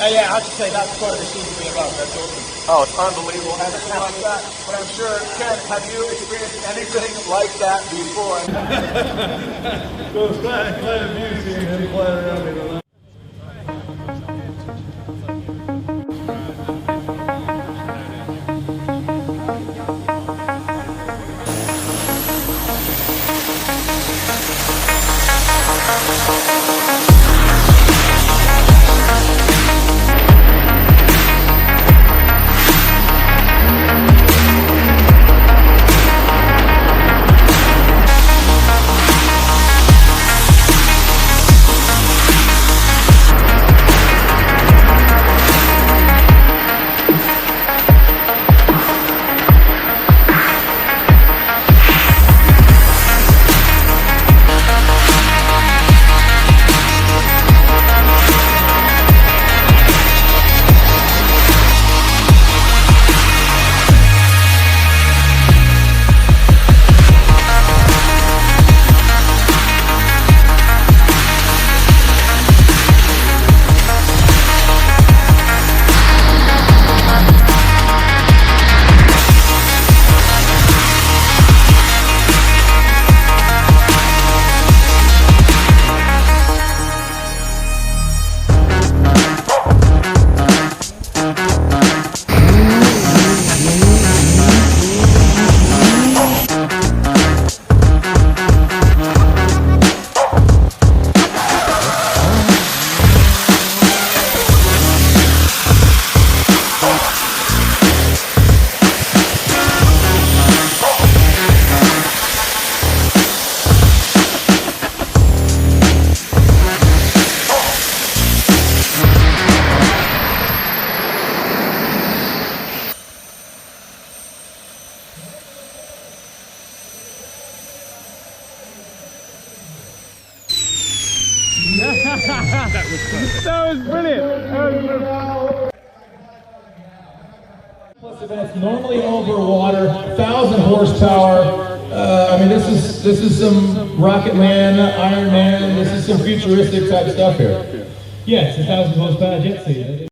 yeah, I have to say that's what it seems to be about. That's awesome. Oh, it's unbelievable. Anything like that. But I'm sure, Ken, have you experienced anything like that before? So it's quite amusing and playing around in a lot. That was brilliant. Plus events normally over water, 1,000 horsepower. I mean, this is some Rocket Man, Iron Man. This is some futuristic type stuff here. Yeah, it's a 1,000 horsepower jet ski.